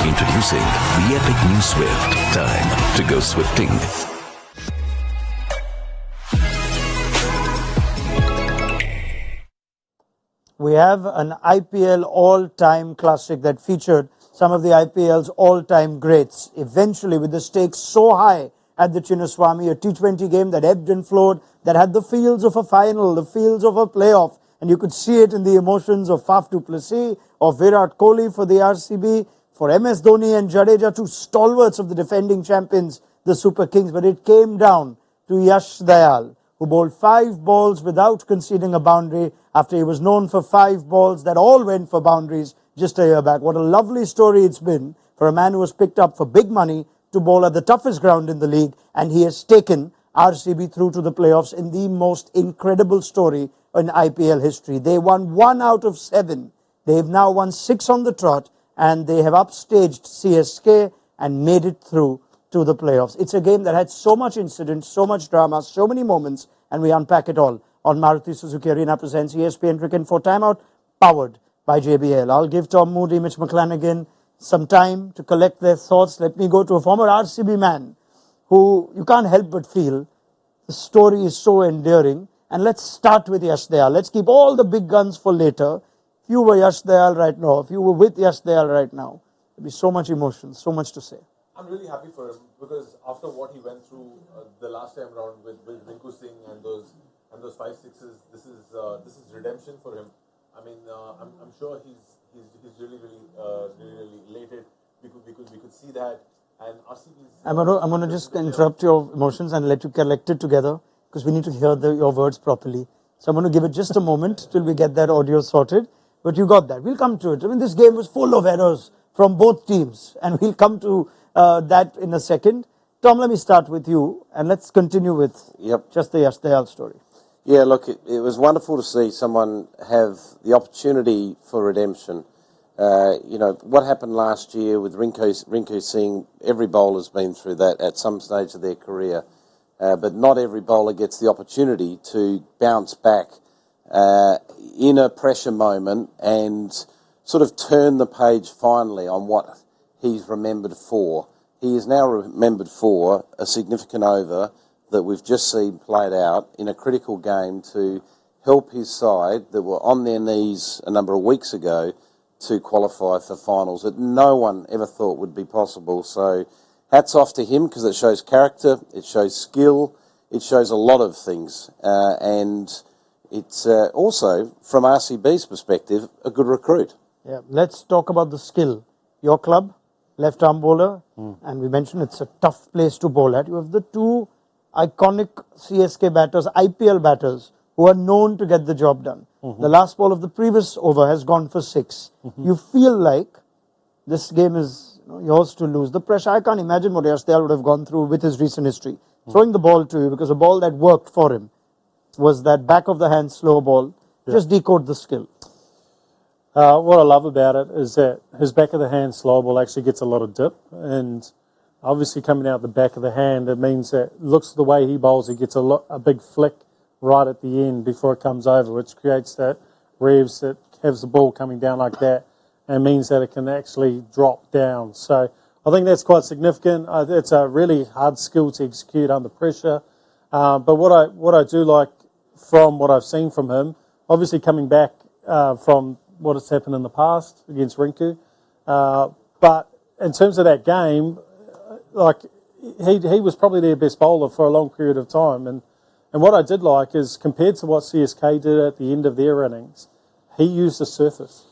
Introducing the epic new Swift. Time to go swifting. We have an IPL all-time classic that featured some of the IPL's all-time greats. Eventually, with the stakes so high at the Chinnaswamy, a T20 game that ebbed and flowed, that had the feels of a final, the feels of a playoff, and you could see it in the emotions of Faf du Plessis, of Virat Kohli for the RCB, for MS Dhoni and Jadeja, two stalwarts of the defending champions, the Super Kings. But it came down to Yash Dayal, who bowled 5 balls without conceding a boundary after he was known for 5 balls that all went for boundaries just a year back. What a lovely story it's been for a man who was picked up for big money to bowl at the toughest ground in the league, and he has taken RCB through to the playoffs in the most incredible story in IPL history. They won 1 out of 7. They've now won 6 on the trot, and they have upstaged CSK and made it through to the playoffs. It's a game that had so much incident, so much drama, so many moments, and we unpack it all on Maruti Suzuki Arena presents ESPN Cricket for Timeout, powered by JBL. I'll give Tom Moody, Mitch McClenaghan some time to collect their thoughts. Let me go to a former RCB man who you can't help but feel the story is so endearing. And let's start with Yash Dayal. Let's keep all the big guns for later. If you were Yash Dayal right now, if you were with Yash Dayal right now, there'd be so much emotion, so much to say. I'm really happy for him because after what he went through the last time round with Rinku Singh and those 5-6s, this is redemption for him. I mean, I'm sure he's really elated. We could see that, and RCB's. I'm going to just interrupt your emotions and let you collect it together because we need to hear your words properly. So I'm going to give it just a moment till we get that audio sorted. But you got that. We'll come to it. I mean, this game was full of errors from both teams, and we'll come to that in a second. Tom, let me start with you, and let's continue with just the Yash Dayal story. Yeah, look, it was wonderful to see someone have the opportunity for redemption. What happened last year with Rinku Singh, every bowler's been through that at some stage of their career. But not every bowler gets the opportunity to bounce back in a pressure moment and sort of turn the page finally on what he's remembered for. He is now remembered for a significant over that we've just seen played out in a critical game to help his side that were on their knees a number of weeks ago to qualify for finals that no one ever thought would be possible. So hats off to him because it shows character, it shows skill, it shows a lot of things. And it's also, from RCB's perspective, a good recruit. Yeah, let's talk about the skill. Your club, left-arm bowler, and we mentioned it's a tough place to bowl at. You have the 2 iconic CSK batters, IPL batters, who are known to get the job done. The last ball of the previous over has gone for 6. You feel like this game is yours to lose. The pressure, I can't imagine what Yash Dayal would have gone through with his recent history. Throwing the ball to you, because a ball that worked for him was that back of the hand slow ball. Just decode the skill. What I love about it is that his back of the hand slow ball actually gets a lot of dip, and obviously coming out the back of the hand, it means that looks the way he bowls, he gets a big flick right at the end before it comes over, which creates that revs that has the ball coming down like that, and means that it can actually drop down. So I think that's quite significant. It's a really hard skill to execute under pressure. But what I do like from what I've seen from him, obviously coming back from what has happened in the past against Rinku, but in terms of that game, like he was probably their best bowler for a long period of time, and what I did like is compared to what CSK did at the end of their innings, he used the surface.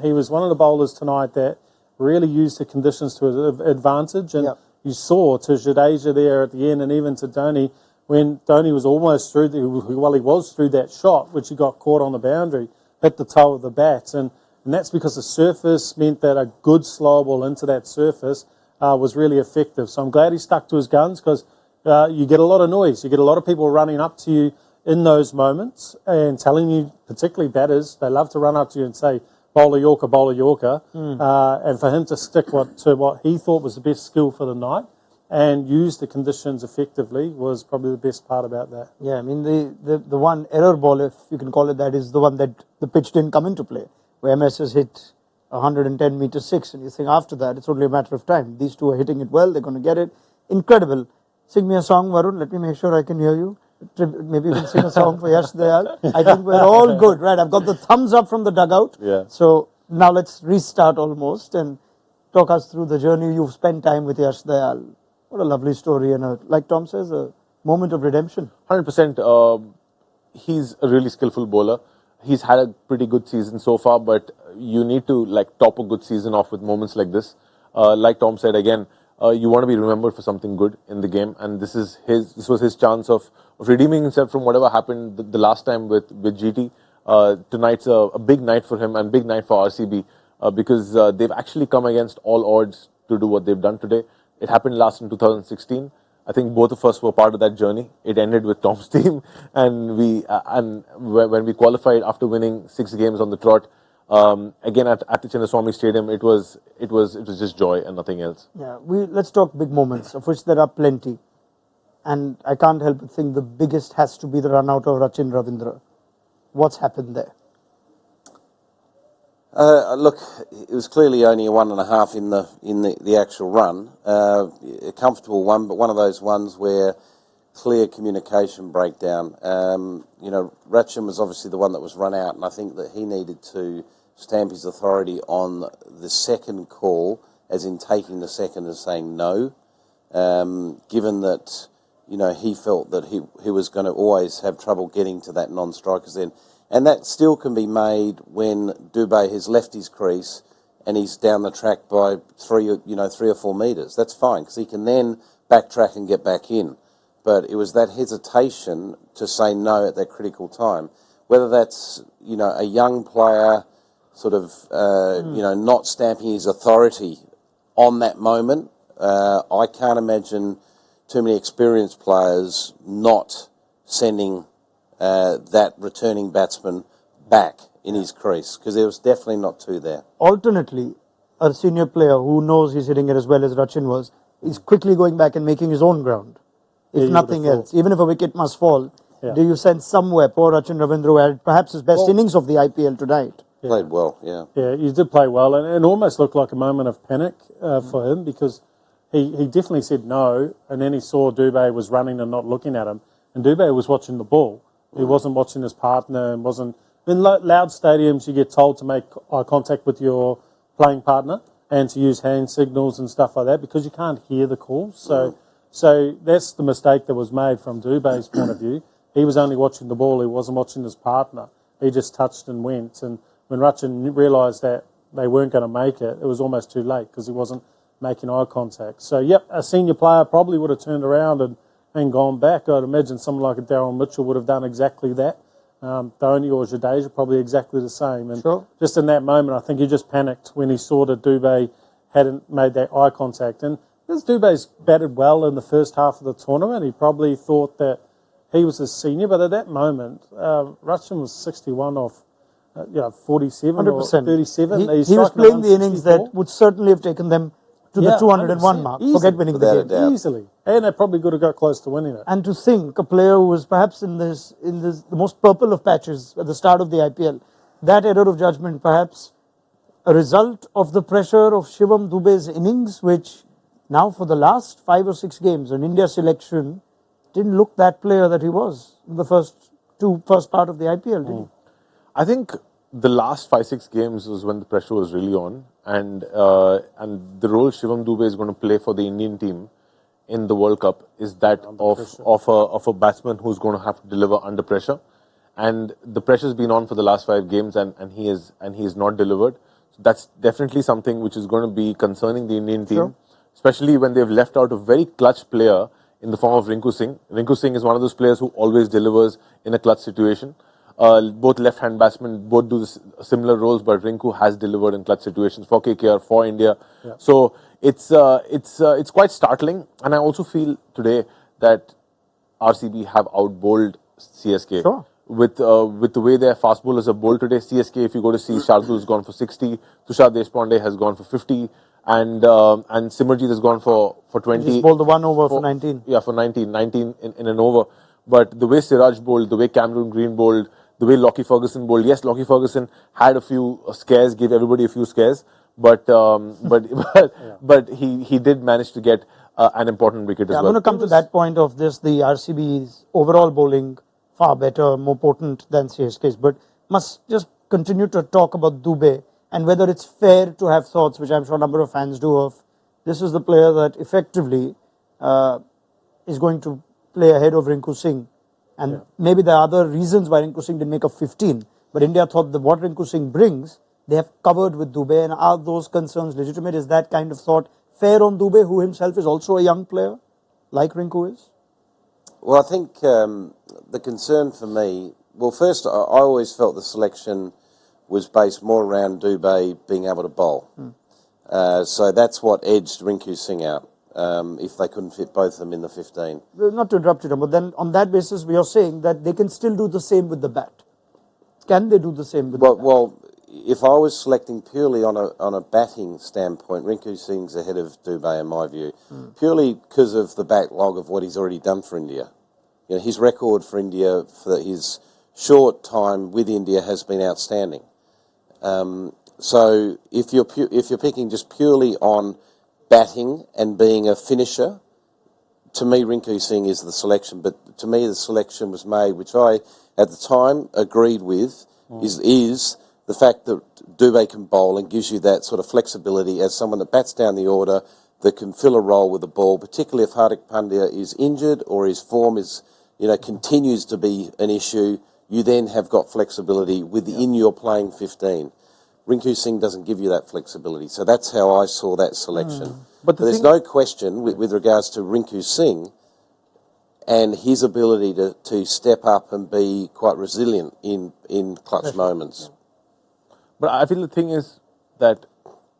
He was one of the bowlers tonight that really used the conditions to his advantage, and you saw to Jadeja there at the end, and even to Dhoni when Dhoni was almost through he was through that shot, which he got caught on the boundary, hit the toe of the bat, and that's because the surface meant that a good slow ball into that surface was really effective. So I'm glad he stuck to his guns because you get a lot of noise. You get a lot of people running up to you in those moments and telling you, particularly batters, they love to run up to you and say, bowler Yorker, bowler Yorker. And for him to stick to what he thought was the best skill for the night and use the conditions effectively was probably the best part about that. Yeah, I mean, the one error ball, if you can call it that, is the one that the pitch didn't come into play, where MS has hit 110-meter six, and you think after that it's only a matter of time. These two are hitting it well. They're going to get it. Incredible. Sing me a song, Varun. Let me make sure I can hear you. Maybe you can sing a song for Yash Dayal. I think we're all good, right? I've got the thumbs up from the dugout. Yeah. So now let's restart almost and talk us through the journey. You've spent time with Yash Dayal. What a lovely story, and like Tom says, a moment of redemption. 100%. He's a really skillful bowler. He's had a pretty good season so far, but you need to top a good season off with moments like this. Like Tom said again, you want to be remembered for something good in the game, and this was his chance of redeeming himself from whatever happened the last time with GT. Tonight's a big night for him and big night for RCB because they've actually come against all odds to do what they've done today. It happened last in 2016. I think both of us were part of that journey. It ended with Tom's team, and when we qualified after winning 6 games on the trot, again at the Chinnaswamy Stadium, it was just joy and nothing else. Yeah, let's talk big moments, of which there are plenty, and I can't help but think the biggest has to be the run out of Rachin Ravindra. What's happened there? Look, it was clearly only a 1.5 in the actual run. A comfortable one, but one of those ones where clear communication breakdown. Rachin was obviously the one that was run out, and I think that he needed to stamp his authority on the second call, as in taking the second and saying no, given that he felt that he was going to always have trouble getting to that non-strikers end. And that still can be made when Dube has left his crease and he's down the track by 3 or 4 metres. That's fine, because he can then backtrack and get back in. But it was that hesitation to say no at that critical time. Whether that's, a young player sort of, not stamping his authority on that moment. I can't imagine too many experienced players not sending that returning batsman back in his crease, because there was definitely not 2 there. Alternately, a senior player who knows he's hitting it as well as Rachin was, is quickly going back and making his own ground, if nothing else. Even if a wicket must fall, do you sense somewhere poor Rachin Ravindra who had perhaps his best innings of the IPL tonight? Yeah. Played well, yeah. Yeah, he did play well, and it almost looked like a moment of panic for him, because he definitely said no, and then he saw Dube was running and not looking at him, and Dube was watching the ball. He wasn't watching his partner and wasn't... In loud stadiums, you get told to make eye contact with your playing partner and to use hand signals and stuff like that, because you can't hear the calls. So that's the mistake that was made from Dube's point of view. He was only watching the ball. He wasn't watching his partner. He just touched and went. And when Rachin realised that they weren't going to make it, it was almost too late, because he wasn't making eye contact. So, a senior player probably would have turned around and gone back. I'd imagine someone like a Daryl Mitchell would have done exactly that. Dhoni or Jadeja probably exactly the same. And just in that moment, I think he just panicked when he saw that Dube hadn't made that eye contact. And because Dube's batted well in the first half of the tournament, he probably thought that he was a senior. But at that moment, Rachin was 61 off 47 100%. or 37. He was playing the innings that would certainly have taken them to the 201 mark. Forget winning the game. Easily. And they probably could have got close to winning it. And to think, a player who was perhaps in this the most purple of patches at the start of the IPL, that error of judgment perhaps a result of the pressure of Shivam Dube's innings, which now for the last 5 or 6 games, an India selection didn't look that player that he was in the first part of the IPL, did he? I think the last 5-6 games was when the pressure was really on, and the role Shivam Dube is going to play for the Indian team in the World Cup is that of a batsman who's going to have to deliver under pressure, and the pressure's been on for the last 5 games, and he is not delivered. So that's definitely something which is going to be concerning the Indian team, especially when they've left out a very clutch player in the form of Rinku Singh. Rinku Singh is one of those players who always delivers in a clutch situation. Both left-hand batsmen both do similar roles, but Rinku has delivered in clutch situations for KKR, for India. Yeah. So it's quite startling, and I also feel today that RCB have outbowled CSK. Sure. With the way their fast bowlers are bowled today, CSK, if you go to see, Shardul has gone for 60, Tushar Deshpande has gone for 50, and Simarjeet has gone for 20. He just bowled the 1 over for 19. Yeah, for 19 in an over. But the way Siraj bowled, the way Cameron Green bowled, the way Lockie Ferguson bowled. Yes, Lockie Ferguson had a few scares, gave everybody a few scares, but he did manage to get an important wicket as well. I'm going to come to that point of this. The RCB's overall bowling far better, more potent than CSK's, but must just continue to talk about Dube and whether it's fair to have thoughts, which I'm sure a number of fans do, of this is the player that effectively is going to play ahead of Rinku Singh. And maybe there are other reasons why Rinku Singh didn't make a 15, but India thought that what Rinku Singh brings, they have covered with Dube. And are those concerns legitimate? Is that kind of thought fair on Dube, who himself is also a young player, like Rinku is? Well, I think the concern for me, well, first, I always felt the selection was based more around Dube being able to bowl. So that's what edged Rinku Singh out, if they couldn't fit both of them in the 15. Not to interrupt you, but then on that basis, we are saying that they can still do the same with the bat. Can they do the same with the bat? Well, if I was selecting purely on a batting standpoint, Rinku Singh's ahead of Dube in my view, purely because of the backlog of what he's already done for India. You know, his record for India for his short time with India has been outstanding. So if you're picking just purely on batting and being a finisher, to me Rinku Singh is the selection. But to me the selection was made, which I at the time agreed with, is the fact that Dube can bowl and gives you that sort of flexibility as someone that bats down the order, that can fill a role with the ball, particularly if Hardik Pandya is injured or his form is, continues to be an issue. You then have got flexibility within your playing 15. Rinku Singh doesn't give you that flexibility. So that's how I saw that selection. But there's no question with regards to Rinku Singh and his ability to step up and be quite resilient in clutch moments. But I feel the thing is that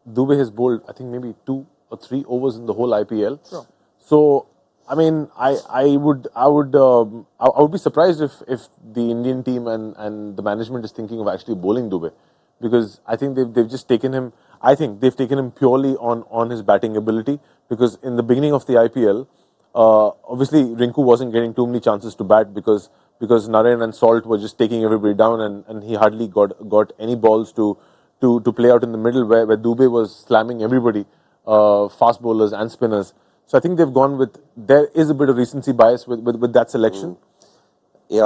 Dube has bowled, I think, maybe 2 or 3 overs in the whole IPL. Sure. So, I mean, I would be surprised if the Indian team and the management is thinking of actually bowling Dube, because I think they've just taken him. I think they've taken him purely on his batting ability, because in the beginning of the IPL, obviously Rinku wasn't getting too many chances to bat because Narain and Salt were just taking everybody down, and he hardly got any balls to play out in the middle where Dube was slamming everybody, fast bowlers and spinners. So I think they've gone with, there is a bit of recency bias with that selection. Yeah,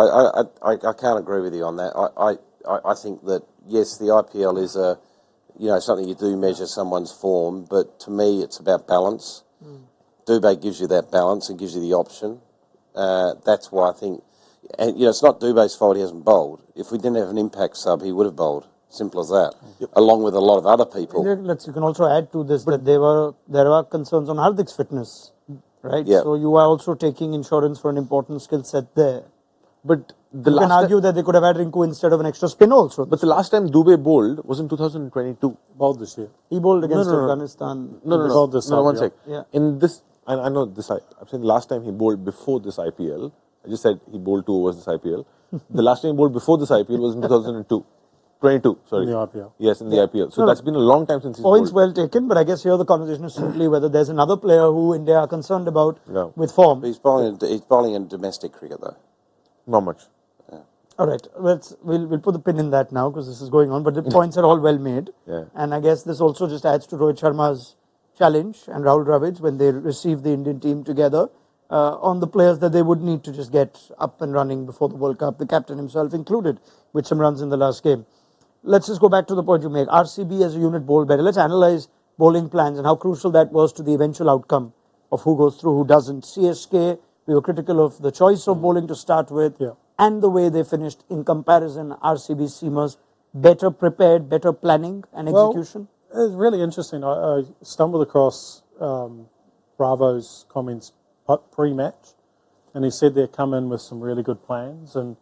I can't agree with you on that. I think that, yes, the IPL is something you do measure someone's form, but to me it's about balance. Dube gives you that balance and gives you the option. That's why I think, and it's not Dube's fault he hasn't bowled. If we didn't have an impact sub, he would have bowled. Simple as that. Along with a lot of other people. You can also add to this that there are concerns on Hardik's fitness, right? Yeah. So you are also taking insurance for an important skill set there. But you can argue that they could have had Rinku instead of an extra spin also. But the last time Dube bowled was in 2022. Bowled this year. He bowled against Afghanistan. No, one sec. Yeah. In this, I know this. I'm saying the last time he bowled before this IPL. I just said he bowled 2 overs this IPL. The last time he bowled before this IPL was in 2022. Sorry. In the IPL. Yes, in the IPL. So that's been a long time since he's Points bowled. well taken, but I guess here the conversation is simply whether there's another player who India are concerned about with form. He's bowling in domestic cricket though. Not much. All right, we'll put the pin in that now because this is going on, but the points are all well made. Yeah. And I guess this also just adds to Rohit Sharma's challenge and Rahul Dravid's when they receive the Indian team together on the players that they would need to just get up and running before the World Cup, the captain himself included, with some runs in the last game. Let's just go back to the point you make. RCB as a unit bowled better. Let's analyze bowling plans and how crucial that was to the eventual outcome of who goes through, who doesn't. CSK, we were critical of the choice of bowling to start with. Yeah. And the way they finished. In comparison, RCB seamers better prepared, better planning and execution? Well, it's really interesting. I stumbled across Bravo's comments pre-match, and he said they're coming with some really good plans, and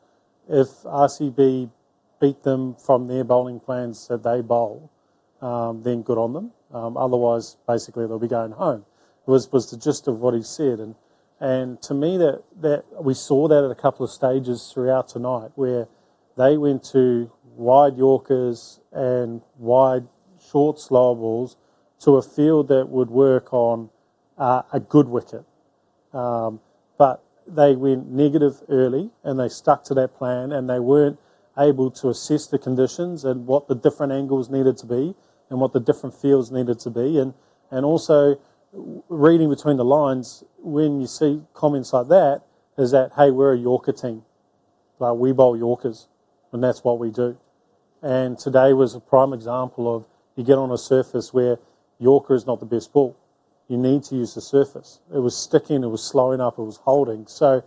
if RCB beat them from their bowling plans that they bowl, then good on them. Otherwise, basically, they'll be going home. Was the gist of what he said, and to me, that we saw that at a couple of stages throughout tonight, where they went to wide Yorkers and wide short slow balls to a field that would work on a good wicket. But they went negative early, and they stuck to that plan, and they weren't able to assess the conditions and what the different angles needed to be and what the different fields needed to be. And also reading between the lines, when you see comments like that, is that, hey, we're a Yorker team. Like, we bowl Yorkers, and that's what we do. And today was a prime example of you get on a surface where Yorker is not the best ball. You need to use the surface. It was sticking, it was slowing up, it was holding. So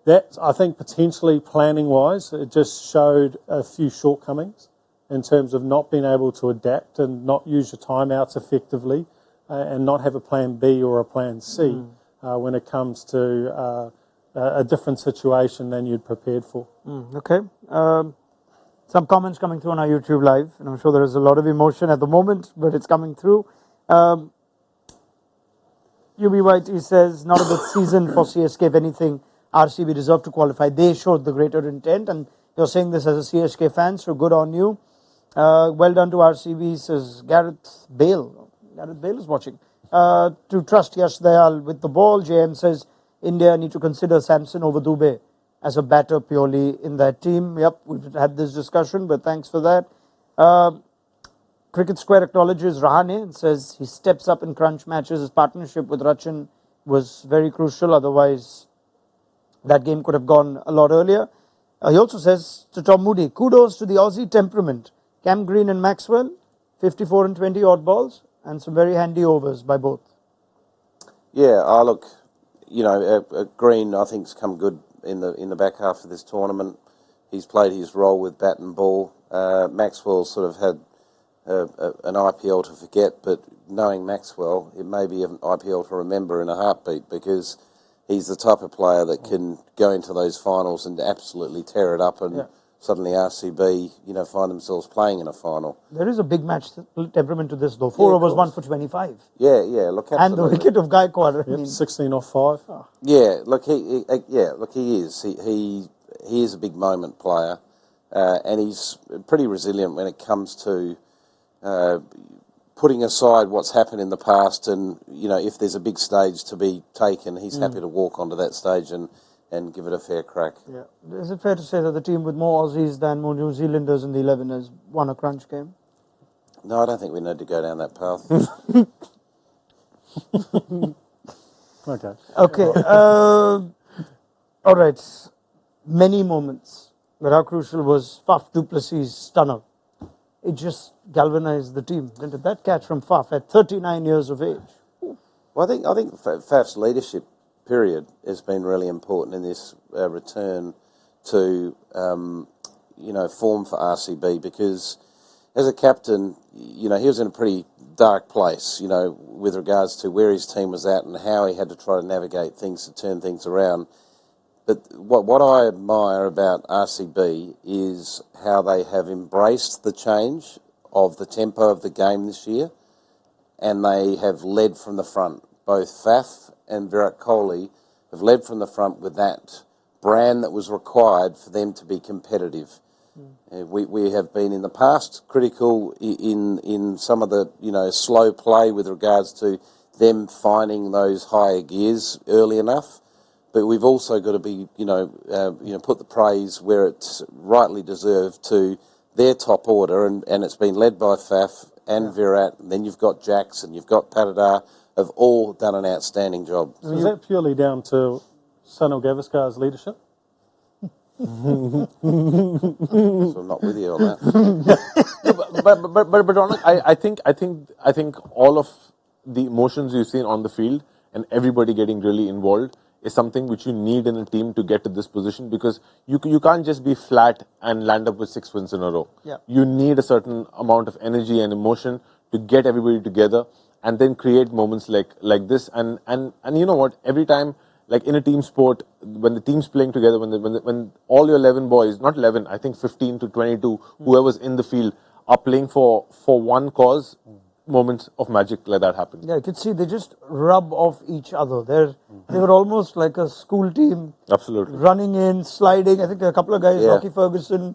that, I think, potentially planning-wise, it just showed a few shortcomings in terms of not being able to adapt and not use your timeouts effectively and not have a plan B or a plan C when it comes to a different situation than you'd prepared for. Okay. Some comments coming through on our YouTube Live, and I'm sure there is a lot of emotion at the moment, but it's coming through. UB White, he says, not a good season for CSK. If anything, RCB deserved to qualify. They showed the greater intent, and you're saying this as a CSK fan, so good on you. Well done to RCB, says Gareth Bale. Gareth Bale is watching. To trust Yash Dayal with the ball. JM says, India need to consider Samson over Dube as a batter purely in that team. Yep, we've had this discussion, but thanks for that. Cricket Square acknowledges Rahane and says he steps up in crunch matches. His partnership with Rachin was very crucial. Otherwise, that game could have gone a lot earlier. He also says to Tom Moody, kudos to the Aussie temperament. Cam Green and Maxwell, 54 and 20 odd balls, and some very handy overs by both. Yeah, look, Green, I think, has come good in the back half of this tournament. He's played his role with bat and ball. Maxwell sort of had an IPL to forget, but knowing Maxwell, it may be an IPL to remember in a heartbeat, because he's the type of player that can go into those finals and absolutely tear it up, and suddenly RCB, find themselves playing in a final. There is a big match temperament to this, though. 4 overs, 1 for 25. Yeah, look, absolutely. And the wicket of Gaikwad. 16 off 5. Oh. Yeah, look, he is. He is a big moment player, and he's pretty resilient when it comes to putting aside what's happened in the past, and if there's a big stage to be taken, he's happy to walk onto that stage and give it a fair crack. Yeah. Is it fair to say that the team with more Aussies than more New Zealanders in the 11 has won a crunch game? No, I don't think we need to go down that path. Okay. All right. Many moments. But how crucial was Faf du Plessis' stunner? It just galvanized the team, didn't it? That catch from Faf at 39 years of age. Well, I think Faf's leadership period has been really important in this return to form for RCB, because as a captain, he was in a pretty dark place, with regards to where his team was at and how he had to try to navigate things to turn things around. But what I admire about RCB is how they have embraced the change of the tempo of the game this year, and they have led from the front. Both Faf and Virat Kohli have led from the front with that brand that was required for them to be competitive. We have been in the past critical in some of the slow play with regards to them finding those higher gears early enough. But we've also got to be, put the praise where it's rightly deserved to their top order, and it's been led by Faf and Virat. And then you've got Jackson, you've got Patidar, have all done an outstanding job. So is that purely down to Sunil Gavaskar's leadership? So I'm not with you on that. but Raunak, I think all of the emotions you've seen on the field and everybody getting really involved is something which you need in a team to get to this position, because you can't just be flat and land up with 6 wins in a row. Yeah. You need a certain amount of energy and emotion to get everybody together and then create moments like this. And you know what? Every time, like in a team sport, when the team's playing together, when all your 11 boys, not 11, I think 15 to 22, whoever's in the field are playing for one cause, moments of magic like that happen. Yeah, you could see they just rub off each other. They were almost like a school team. Absolutely. Running in, sliding. I think a couple of guys, Rocky Ferguson,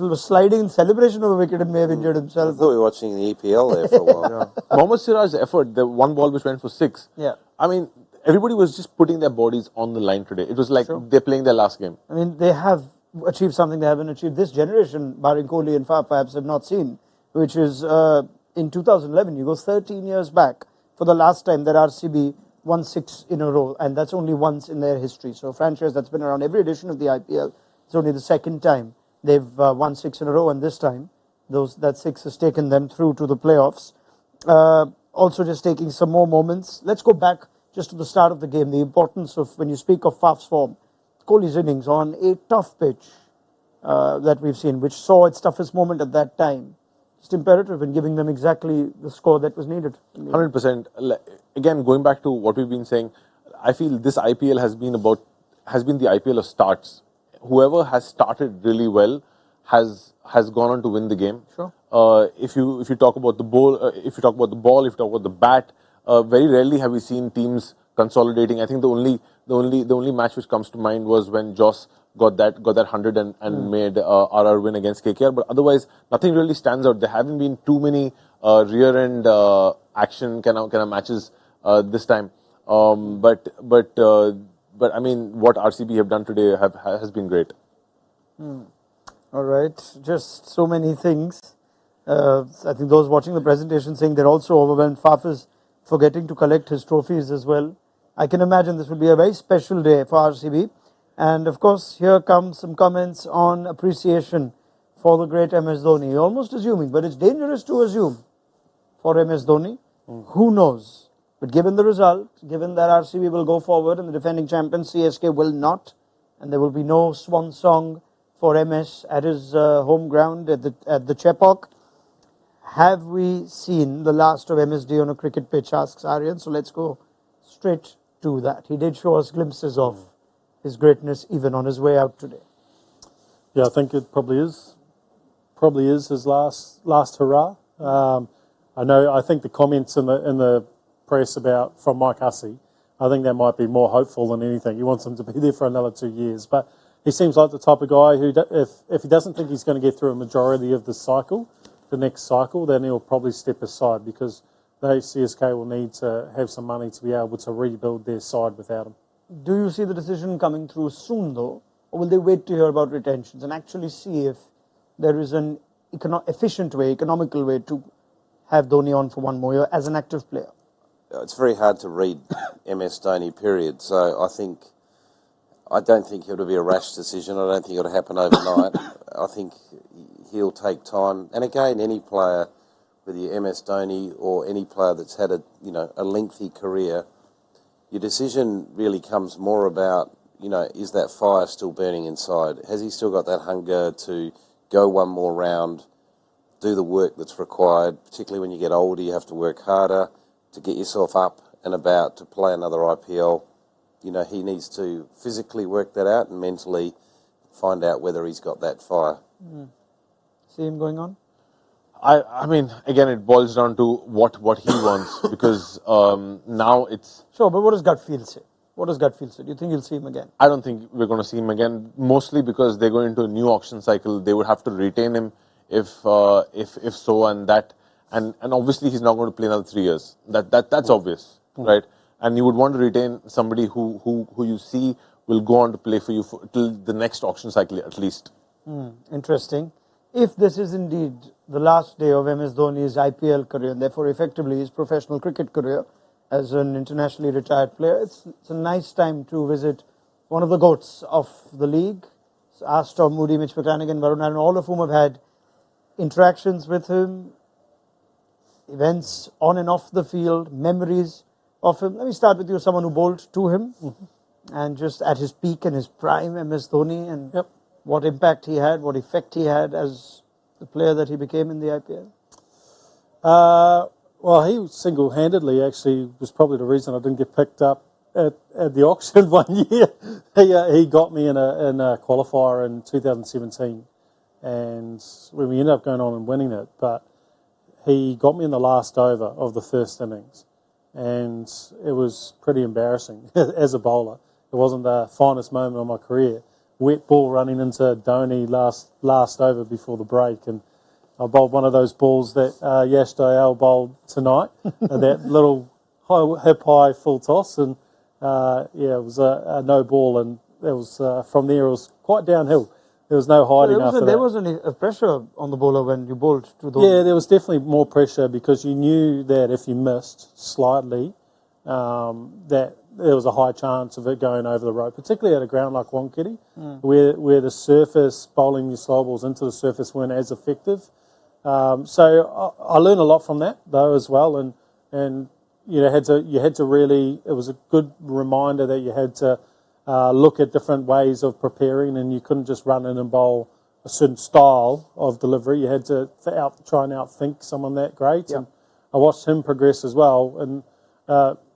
was sliding in celebration of a wicket and may have injured himself. I thought we were watching the EPL there for a while. Mohammad Siraj's effort, the one ball which went for 6. Yeah. I mean, everybody was just putting their bodies on the line today. It was like they're playing their last game. I mean, they have achieved something they haven't achieved. This generation, barring Kohli and Faf, perhaps have not seen, which is in 2011. You go 13 years back for the last time that RCB won 6 in a row, and that's only once in their history. So a franchise that's been around every edition of the IPL, it's only the second time they've won 6 in a row, and this time that 6 has taken them through to the playoffs. Also just taking some more moments. Let's go back just to the start of the game. The importance of, when you speak of Faf's form, Kohli's innings on a tough pitch that we've seen, which saw its toughest moment at that time. Just imperative in giving them exactly the score that was needed. 100%. Again, going back to what we've been saying, I feel this IPL has been the IPL of starts. Whoever has started really well has gone on to win the game. Sure. If you talk about the ball, if you talk about the bat, very rarely have we seen teams consolidating. I think the only match which comes to mind was when Joss got that 100 and made RR win against KKR. But otherwise, nothing really stands out. There haven't been too many rear end action kind of matches this time. But I mean, what RCB have done today has been great. All right, just so many things. I think those watching the presentation saying they're also overwhelmed. Faf is forgetting to collect his trophies as well. I can imagine this will be a very special day for RCB. And of course, here come some comments on appreciation for the great MS Dhoni. Almost assuming, but it's dangerous to assume for MS Dhoni. Who knows? But given the result, given that RCB will go forward and the defending champion CSK will not, and there will be no swan song for MS at his home ground at the Chepauk. Have we seen the last of MSD on a cricket pitch, asks Aryan. So let's go straight to that. He did show us glimpses of his greatness even on his way out today. Yeah, I think it probably is his last hurrah. I think the comments in the press from Mike Hussey, I think that might be more hopeful than anything. He wants him to be there for another 2 years, but he seems like the type of guy who, if he doesn't think he's going to get through a majority of the next cycle, then he'll probably step aside, because CSK will need to have some money to be able to rebuild their side without him. Do you see the decision coming through soon, though, or will they wait to hear about retentions and actually see if there is an efficient way, economical way to have Dhoni on for one more year as an active player? It's very hard to read MS Dhoni, period. So I don't think it'll be a rash decision. I don't think it'll happen overnight. I think he'll take time. And again, any player, whether you're MS Dhoni or any player that's had a lengthy career, your decision really comes more about, is that fire still burning inside? Has he still got that hunger to go one more round, do the work that's required? Particularly when you get older, you have to work harder to get yourself up and about to play another IPL. He needs to physically work that out and mentally find out whether he's got that fire. See him going on? I mean, again, it boils down to what he wants, because now it's... Sure, but what does gut feel say? Do you think you'll see him again? I don't think we're going to see him again, mostly because they're going into a new auction cycle. They would have to retain him if so, and obviously he's not going to play another 3 years. That's obvious, right? And you would want to retain somebody who you see will go on to play for you till the next auction cycle at least. Interesting. If this is indeed the last day of MS Dhoni's IPL career, and therefore effectively his professional cricket career as an internationally retired player, it's a nice time to visit one of the GOATs of the league. Astor, Moody, Mitchell McClenaghan, Varun, all of whom have had interactions with him, events on and off the field, memories of him. Let me start with you, someone who bowled to him, and just at his peak and his prime, MS Dhoni, and what impact he had, what effect he had as the player that he became in the IPL? Well, he single-handedly actually was probably the reason I didn't get picked up at the auction one year. He got me in a qualifier in 2017, and when we ended up going on and winning it, but he got me in the last over of the first innings, and it was pretty embarrassing as a bowler. It wasn't the finest moment of my career. Wet ball running into Dhoni last over before the break, and I bowled one of those balls that Yash Dayal bowled tonight, that little hip high full toss, and it was a no ball, and it was from there it was quite downhill. there was no hiding after that. There was a pressure on the bowler when you bowled to Dhoni. Yeah, there was definitely more pressure because you knew that if you missed slightly, that there was a high chance of it going over the rope, particularly at a ground like Wonkitty, where the surface, bowling your slow balls into the surface weren't as effective. So I learned a lot from that though as well, and you had to really. It was a good reminder that you had to look at different ways of preparing, and you couldn't just run in and bowl a certain style of delivery. You had to try and outthink someone that great. And I watched him progress as well, and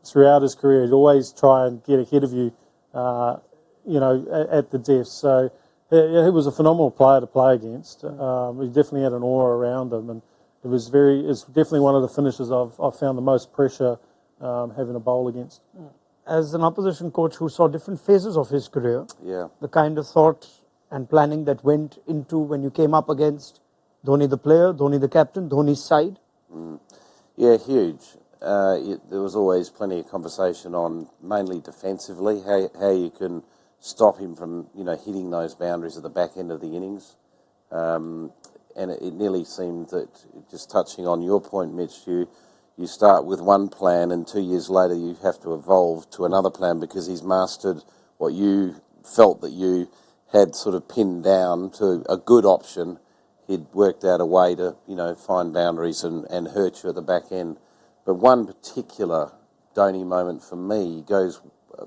throughout his career, he'd always try and get ahead of you, at the death. So he was a phenomenal player to play against. He definitely had an aura around him, and it's definitely one of the finishers I've found the most pressure having a bowl against. As an opposition coach who saw different phases of his career, Yeah. the kind of thought and planning that went into when you came up against Dhoni the player, Dhoni the captain, Dhoni's side? Yeah, huge. There was always plenty of conversation on mainly defensively, how you can stop him from hitting those boundaries at the back end of the innings. And it nearly seemed that, just touching on your point, Mitch, you start with one plan and 2 years later you have to evolve to another plan because he's mastered what you felt that you had sort of pinned down to a good option. He'd worked out a way to, find boundaries and hurt you at the back end. But one particular Dhoni moment for me goes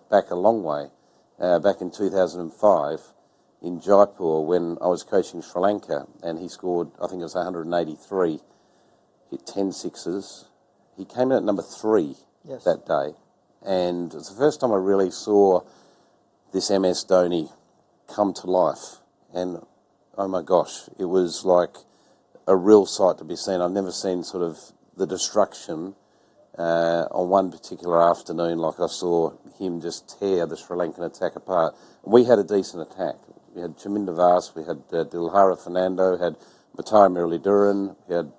back a long way. Back in 2005 in Jaipur when I was coaching Sri Lanka and he scored, I think it was 183, hit 10 sixes. He came in at number 3 that day. And it's the first time I really saw this MS Dhoni come to life. And, oh my gosh, it was like a real sight to be seen. I've never seen sort of the destruction on one particular afternoon like I saw him just tear the Sri Lankan attack apart. We had a decent attack. We had Chaminda Vas, we had Dilhara Fernando, had Matai Muralidharan, we had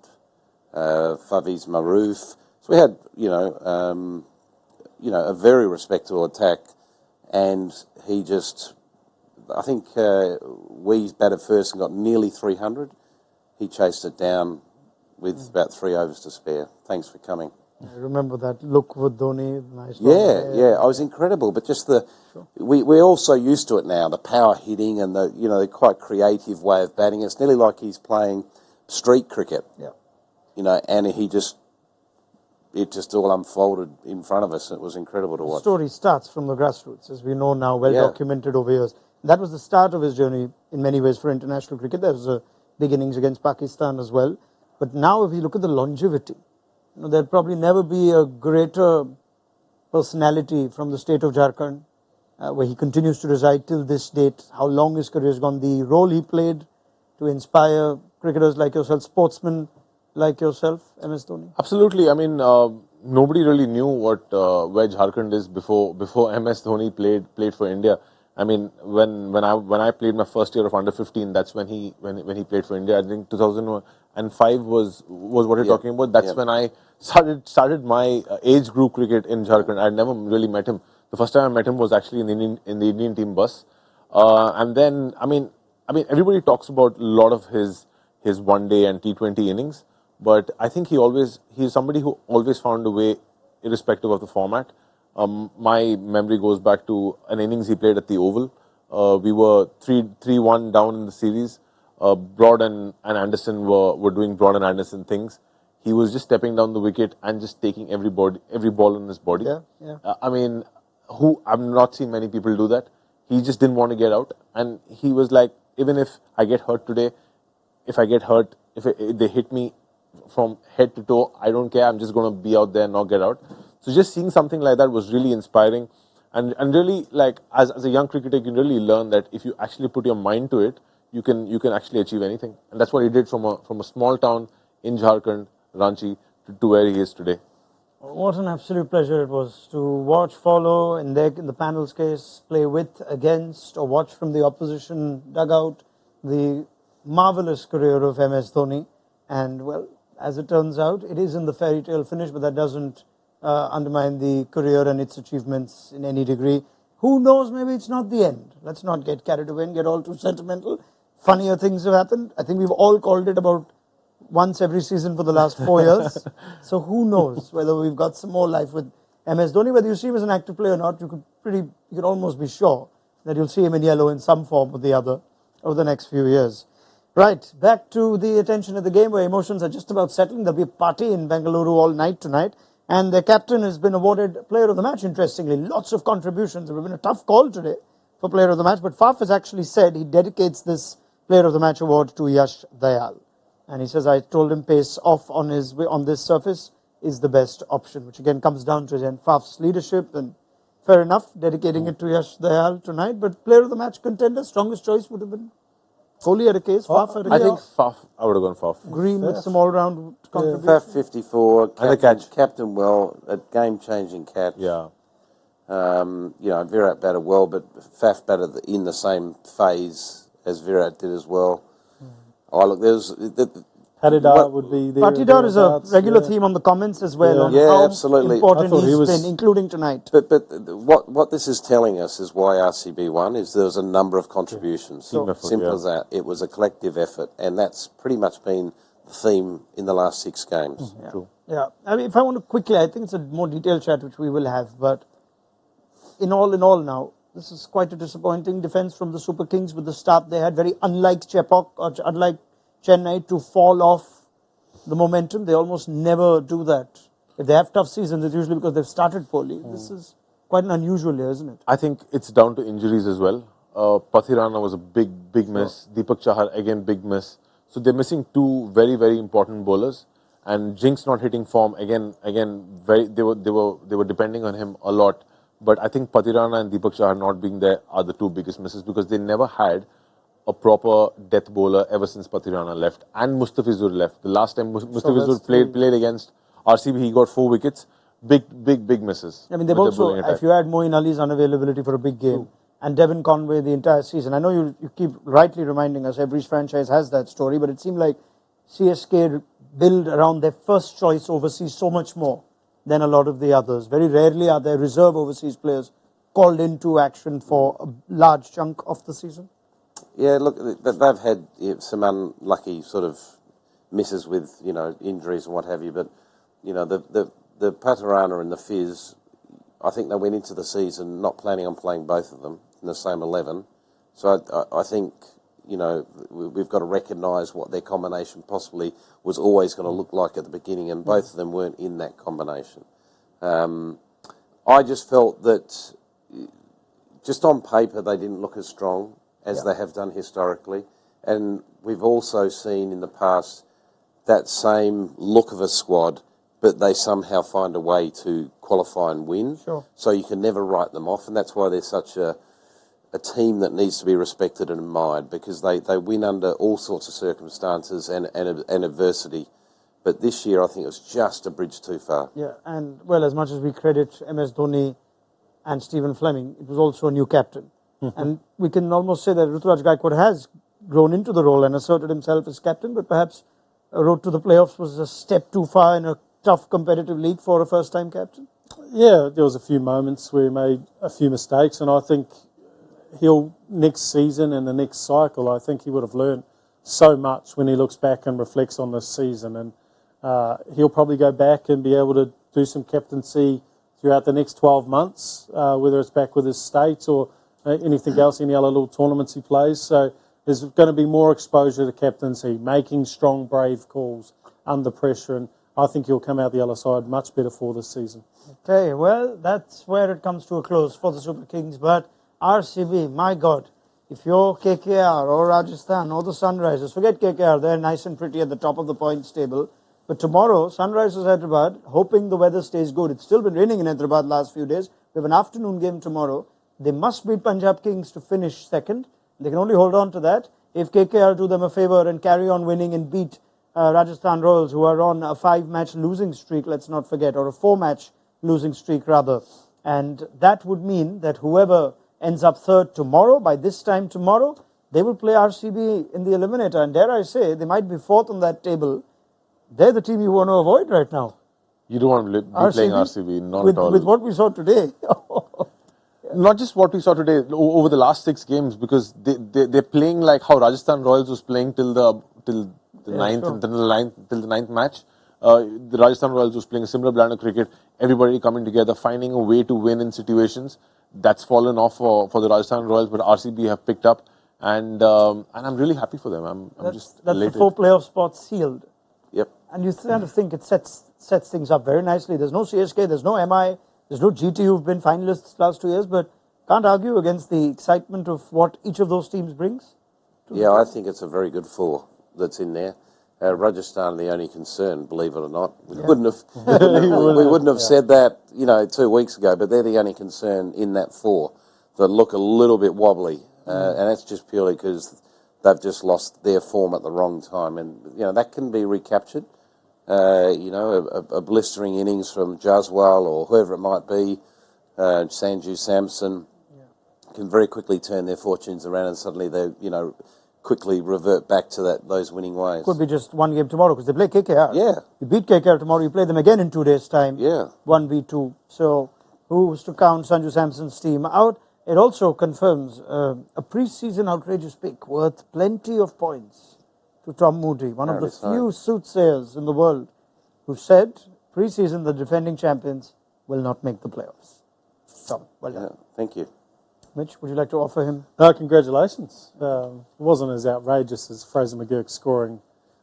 Faviz Maroof. So we had, a very respectable attack, and he just, I think we batted first and got nearly 300. He chased it down with about 3 overs to spare. Thanks for coming. I remember that look with Dhoni. Nice. Yeah, I was incredible, but just we're all so used to it now, the power hitting and the quite creative way of batting. It's nearly like he's playing street cricket. Yeah. And it just all unfolded in front of us. It was incredible to watch. The story starts from the grassroots, as we know now, well documented over years. That was the start of his journey in many ways for international cricket. There was beginnings against Pakistan as well. But now if you look at the longevity, there'll probably never be a greater personality from the state of Jharkhand, where he continues to reside till this date, how long his career has gone, the role he played to inspire cricketers like yourself, sportsmen like yourself, MS Dhoni. Absolutely. I mean, nobody really knew where Jharkhand is before MS Dhoni played for India. I mean, when I played my first year of under 15, that's when he played for India. I think 2005 was what you're talking about. That's when I started my age group cricket in Jharkhand. I'd never really met him. The first time I met him was actually in the Indian team bus. And then I mean everybody talks about a lot of his one day and T20 innings, but I think he's somebody who always found a way, irrespective of the format. My memory goes back to an innings he played at the Oval. We were 3-1 down in the series. Broad and Anderson were doing Broad and Anderson things. He was just stepping down the wicket and just taking every ball in his body. I mean, I've not seen many people do that. He just didn't want to get out, and he was like, even if I get hurt today, if they hit me from head to toe, I don't care. I'm just going to be out there and not get out. So just seeing something like that was really inspiring, and really, like, as a young cricketer, you can really learn that if you actually put your mind to it, you can actually achieve anything. And that's what he did from a small town in Jharkhand, Ranchi, to where he is today. What an absolute pleasure it was to watch, follow, in the panel's case, play with, against, or watch from the opposition dugout the marvellous career of MS Dhoni. And, well, as it turns out, it is in the fairy tale finish, but that doesn't undermine the career and its achievements in any degree. Who knows, maybe it's not the end. Let's not get carried away and get all too sentimental. funnier things have happened. I think we've all called it about once every season for the last 4 years. So who knows whether we've got some more life with MS Dhoni. Whether you see him as an active player or not, you could almost be sure that you'll see him in yellow in some form or the other over the next few years. Right, back to the attention of the game where emotions are just about settling. There'll be a party in Bengaluru all night tonight. And their captain has been awarded Player of the Match, interestingly. Lots of contributions. There have been a tough call today for Player of the Match. But Faf has actually said he dedicates this Player of the Match award to Yash Dayal. And he says, I told him pace off on this surface is the best option. Which again comes down to Faf's leadership. And fair enough, dedicating it to Yash Dayal tonight. But Player of the Match contender, strongest choice would have been Kohli had a case. Faf had a I case. think Faf. I would have gone Faf. Green with some all-round contribution. Faf 54, And the catch. captain well, a game-changing catch. Yeah. Virat batted well, but Faf batted in the same phase as Virat did as well. Oh, look, there's... Patidar would be there. Patidar is a regular theme on the comments as well. On how absolutely. important I thought he's been, including tonight. But what this is telling us is why RCB won is there was a number of contributions. Simple as that. It was a collective effort, and that's pretty much been the theme in the last 6 games. Yeah. I mean, if I want to quickly, I think it's a more detailed chat which we will have, but in all now, this is quite a disappointing defence from the Super Kings with the start they had. Very unlike Chepauk or unlike Chennai to fall off the momentum. They almost never do that. If they have tough seasons, it's usually because they've started poorly. This is quite an unusual year, isn't it? I think it's down to injuries as well. Pathirana was a big miss. Deepak Chahar, again, big miss. So they're missing 2 very, very important bowlers. And Jinx not hitting form, again, they were depending on him a lot. But I think Pathirana and Deepak Chahar not being there are the 2 biggest misses because they never had a proper death bowler ever since Pathirana left and Mustafizur left. The last time Mustafizur played against RCB, he got 4 wickets. Big misses. I mean, they've also, if you add Moeen Ali's unavailability for a big game and Devon Conway the entire season, I know you keep rightly reminding us every franchise has that story, but it seemed like CSK build around their first choice overseas so much more than a lot of the others. Very rarely are there reserve overseas players called into action for a large chunk of the season. Yeah, look, they've had some unlucky sort of misses with, injuries and what have you, but, the Pathirana and the Fizz, I think they went into the season not planning on playing both of them in the same 11. So I think, we've got to recognise what their combination possibly was always going to look like at the beginning, and both of them weren't in that combination. I just felt that just on paper they didn't look as strong as they have done historically. And we've also seen in the past that same look of a squad, but they somehow find a way to qualify and win. Sure. So you can never write them off, and that's why they're such a team that needs to be respected and admired, because they win under all sorts of circumstances and adversity. But this year I think it was just a bridge too far. Yeah, and well, as much as we credit MS Dhoni and Stephen Fleming, it was also a new captain. And we can almost say that Ruturaj Gaikwad has grown into the role and asserted himself as captain, but perhaps a road to the playoffs was a step too far in a tough competitive league for a first-time captain. Yeah, there was a few moments where he made a few mistakes, and I think he'll, next season and the next cycle, I think he would have learned so much when he looks back and reflects on this season, and he'll probably go back and be able to do some captaincy throughout the next 12 months, whether it's back with his states or anything else, any other little tournaments he plays. So there's going to be more exposure to captaincy, making strong, brave calls under pressure, and I think he'll come out the other side much better for this season. Okay, well, that's where it comes to a close for the Super Kings. But RCB, my God, if you're KKR or Rajasthan or the Sunrisers, forget KKR, they're nice and pretty at the top of the points table. But tomorrow, Sunrisers Hyderabad, hoping the weather stays good. It's still been raining in Hyderabad last few days. We have an afternoon game tomorrow. They must beat Punjab Kings to finish second. They can only hold on to that if KKR do them a favour and carry on winning and beat Rajasthan Royals, who are on a 5-match losing streak, let's not forget, or a 4-match losing streak rather. And that would mean that whoever ends up third tomorrow, by this time tomorrow, they will play RCB in the eliminator. And dare I say, they might be fourth on that table. They're the team you want to avoid right now. You don't want to be playing RCB, not at all. With what we saw today. not just what we saw today over the last 6 games, because they're playing like how Rajasthan Royals was playing till the ninth match. The Rajasthan Royals was playing a similar brand of cricket. Everybody coming together, finding a way to win in situations. That's fallen off for the Rajasthan Royals, but RCB have picked up, and I'm really happy for them. I'm just elated. The 4 playoff spots sealed. Yep. And you kind of think it sets things up very nicely. There's no CSK, there's no MI, there's no GT who've been finalists last 2 years, but can't argue against the excitement of what each of those teams brings. Yeah, I think it's a very good 4 that's in there. Rajasthan are the only concern, believe it or not. We wouldn't have said that, 2 weeks ago, but they're the only concern in that 4 that look a little bit wobbly, and that's just purely because they've just lost their form at the wrong time, and that can be recaptured. A blistering innings from Jaswal or whoever it might be, Sanju Samson, can very quickly turn their fortunes around, and suddenly they, quickly revert back to those winning ways. Could be just 1 game tomorrow because they play KKR. Yeah. You beat KKR tomorrow, you play them again in 2 days' time. Yeah. 1v2. So who's to count Sanju Samson's team out? It also confirms a pre-season outrageous pick worth plenty of points to Tom Moody, one of the few soothsayers in the world who said pre-season the defending champions will not make the playoffs. Tom, well done. Yeah, thank you. Mitch, would you like to offer him? Congratulations. It wasn't as outrageous as Fraser McGurk scoring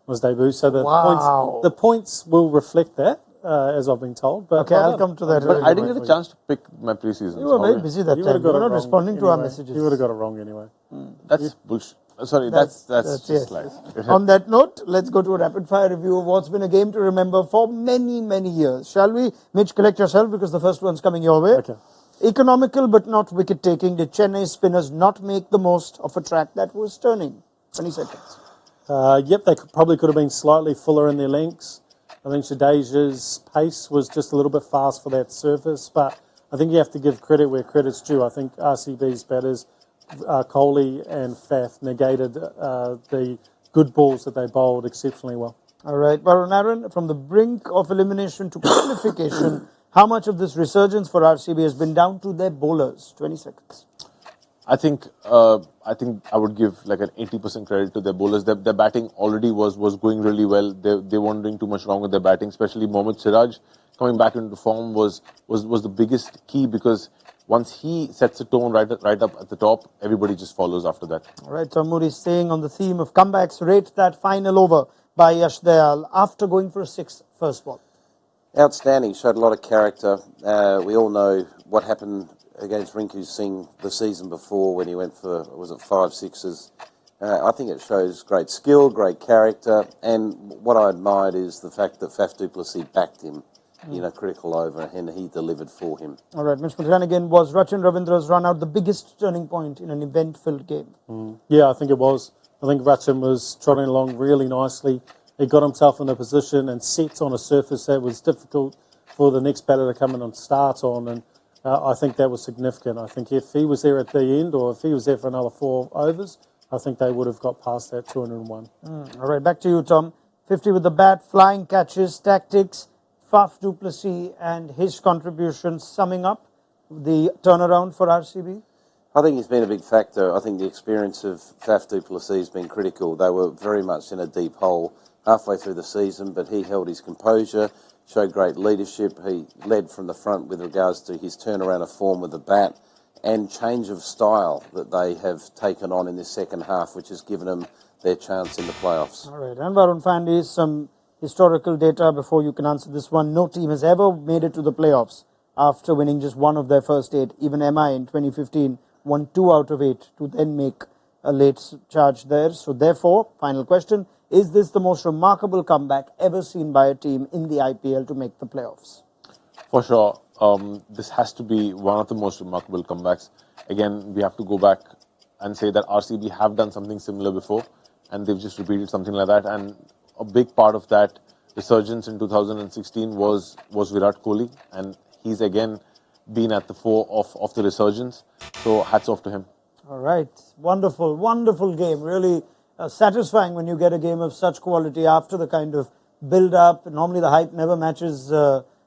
on his debut, so the points will reflect that, as I've been told. But okay, I'll come to that. But I didn't get a chance to pick my preseason. You were very busy that time. You were not responding to our messages. You would have got it wrong anyway. That's bullshit. Sorry, that's just lies. On that note, let's go to a rapid-fire review of what's been a game to remember for many, many years. Shall we? Mitch, collect yourself because the first one's coming your way. Okay. Economical but not wicket-taking. Did Chennai spinners not make the most of a track that was turning? 20 seconds. Yep, they probably could have been slightly fuller in their lengths. I think Jadeja's pace was just a little bit fast for that surface, but I think you have to give credit where credit's due. I think RCB's batters, Kohli and Faf, negated the good balls that they bowled exceptionally well. All right, Varun, from the brink of elimination to qualification, how much of this resurgence for RCB has been down to their bowlers? 20 seconds. I think I would give like an 80% credit to their bowlers. Their batting already was going really well. They weren't doing too much wrong with their batting, especially Mohammad Siraj coming back into form was the biggest key, because once he sets the tone right up at the top, everybody just follows after that. All right, so Moody staying on the theme of comebacks, rate that final over by Yash Dayal after going for a 6th first ball. Outstanding, showed a lot of character. We all know what happened against Rinku Singh the season before when he went for, 5 sixes. I think it shows great skill, great character, and what I admired is the fact that Faf du Plessis backed him in a critical over, and he delivered for him. All right, Mitch McClenaghan, was Rachin Ravindra's run out the biggest turning point in an event-filled game? Yeah, I think it was. I think Rachin was trotting along really nicely. He got himself in a position and sets on a surface that was difficult for the next batter to come in and start on, and I think that was significant. I think if he was there at the end, or if he was there for another 4 overs, I think they would have got past that 201. All right, back to you, Tom. 50 with the bat, flying catches, tactics, Faf du Plessis and his contribution, summing up the turnaround for RCB? I think he's been a big factor. I think the experience of Faf du Plessis has been critical. They were very much in a deep hole halfway through the season, but he held his composure, showed great leadership. He led from the front with regards to his turnaround of form with the bat and change of style that they have taken on in this second half, which has given them their chance in the playoffs. All right, and Varun, finally, some historical data before you can answer this one. No team has ever made it to the playoffs after winning just one of their first 8. Even MI in 2015 won 2 out of 8 to then make a late charge there. So therefore, final question, is this the most remarkable comeback ever seen by a team in the IPL to make the playoffs? For sure. This has to be one of the most remarkable comebacks. Again, we have to go back and say that RCB have done something similar before, and they've just repeated something like that. And a big part of that resurgence in 2016 was Virat Kohli, and he's again been at the fore of the resurgence. So hats off to him. All right. Wonderful, wonderful game. Really satisfying when you get a game of such quality after the kind of build-up. Normally the hype never matches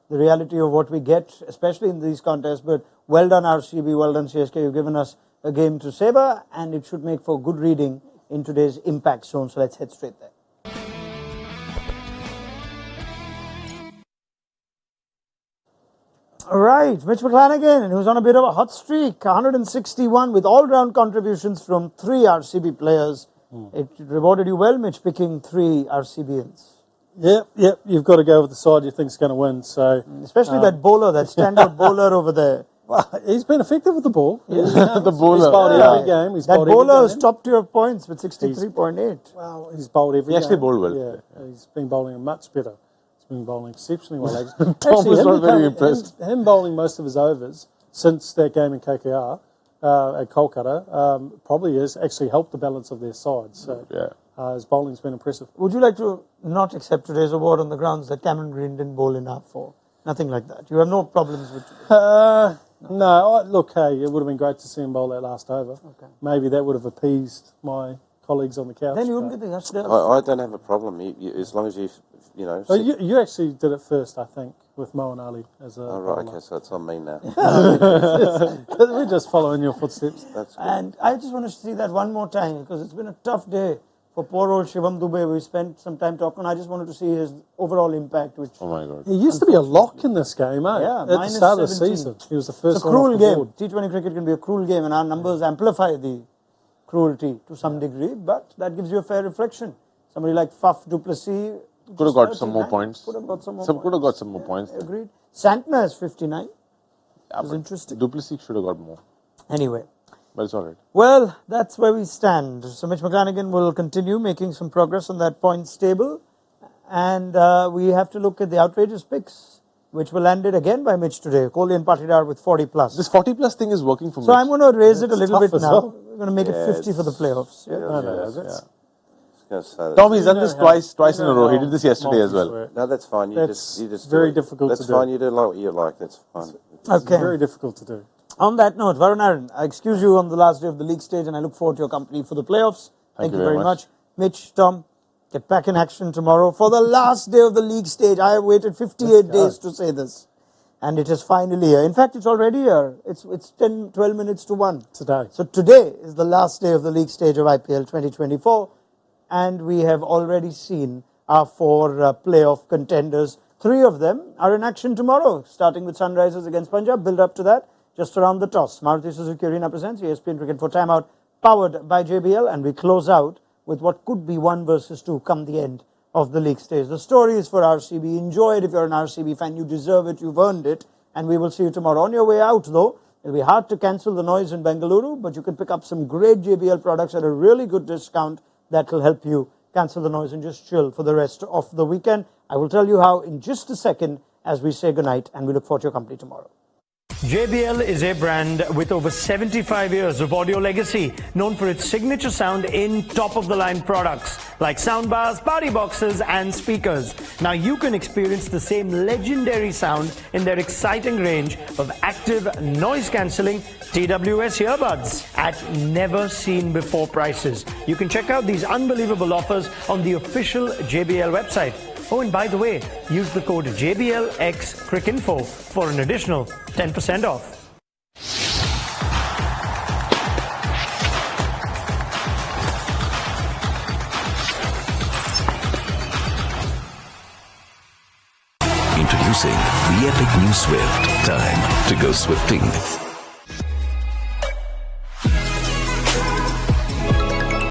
the reality of what we get, especially in these contests. But well done RCB, well done CSK. You've given us a game to savor, and it should make for good reading in today's impact zone. So let's head straight there. All right, Mitch McClenaghan, who's on a bit of a hot streak, 161 with all-round contributions from 3 RCB players. It rewarded you well, Mitch, picking 3 RCBians. Yep. You've got to go with the side you think's going to win. So, especially that bowler, that standout bowler over there. Well, he's been effective with the ball. Yeah. The bowler. He's bowled every game. That bowler has top tier points with 63.8. Well, he's bowled every game. He actually bowled well. Yeah, he's been bowling much better. He's been bowling exceptionally well. Tom was not very impressed. Him bowling most of his overs since that game in KKR at Kolkata probably has actually helped the balance of their side. So his bowling's been impressive. Would you like to not accept today's award on the grounds that Cameron Green didn't bowl enough or nothing like that? You have no problems with today? No, look, hey, it would have been great to see him bowl that last over. Okay. Maybe that would have appeased my colleagues on the couch. Then you wouldn't get the Yash Dayal. I don't have a problem. As long as you know. Oh, you actually did it first, I think, with Mo and Ali as a. Oh, right, okay, so it's on me now. We're just following your footsteps. That's good. And I just want to see that one more time because it's been a tough day for poor old Shivam Dube. We spent some time talking. I just wanted to see his overall impact. Which Oh my God. He used to be a lock in this game, eh? Yeah, At the minus start of the 17. season. He was the first it's a one off cruel the game. board. T20 cricket can be a cruel game, and our numbers amplify the cruelty to some degree. But that gives you a fair reflection. Somebody like Faf du Plessis Could have got some more points. Could have got some more Could have got some more points. Agreed. Santner is 59. Yeah, was interesting. Du Plessis should have got more. Anyway. But it's all right. Well, that's where we stand. So Mitch McClenaghan will continue making some progress on that points table. And we have to look at the outrageous picks, which were landed again by Mitch today. Kohli and Patidar with 40 plus. This 40 plus thing is working for me. So I'm going to raise it a little tough bit as now. well. We're going to make it 50 for the playoffs. Yeah. Tom, he's done this twice in a row. He did this yesterday as well. No, that's fine. You That's just very do it. difficult That's to do. fine. You do like what you like. That's fine. Okay. Very difficult to do. On that note, Varun Aaron, I excuse you on the last day of the league stage and I look forward to your company for the playoffs. Thank you very much. Mitch, Tom, get back in action tomorrow for the last day of the league stage. I have waited 58 days to say this. And it is finally here. In fact, it's already here. It's 12 minutes to 1. Today. So today is the last day of the league stage of IPL 2024. And we have already seen our 4 playoff contenders. 3 of them are in action tomorrow, starting with Sunrisers against Punjab. Build up to that just around the toss. Maruti Suzuki Arena presents ESPN Cricket for Timeout, powered by JBL. And we close out with what could be 1 versus 2 come the end of the league stage. The story is for RCB. Enjoy it if you're an RCB fan. You deserve it. You've earned it. And we will see you tomorrow. On your way out, though, it'll be hard to cancel the noise in Bengaluru, but you can pick up some great JBL products at a really good discount that will help you cancel the noise and just chill for the rest of the weekend. I will tell you how in just a second as we say goodnight, and we look forward to your company tomorrow. JBL is a brand with over 75 years of audio legacy, known for its signature sound in top-of-the-line products like soundbars, party boxes and speakers. Now you can experience the same legendary sound in their exciting range of active noise-cancelling TWS earbuds at never-seen-before prices. You can check out these unbelievable offers on the official JBL website. Oh, and by the way, use the code JBLXCricInfo for an additional 10% off. Introducing the epic new Swift. Time to go swifting.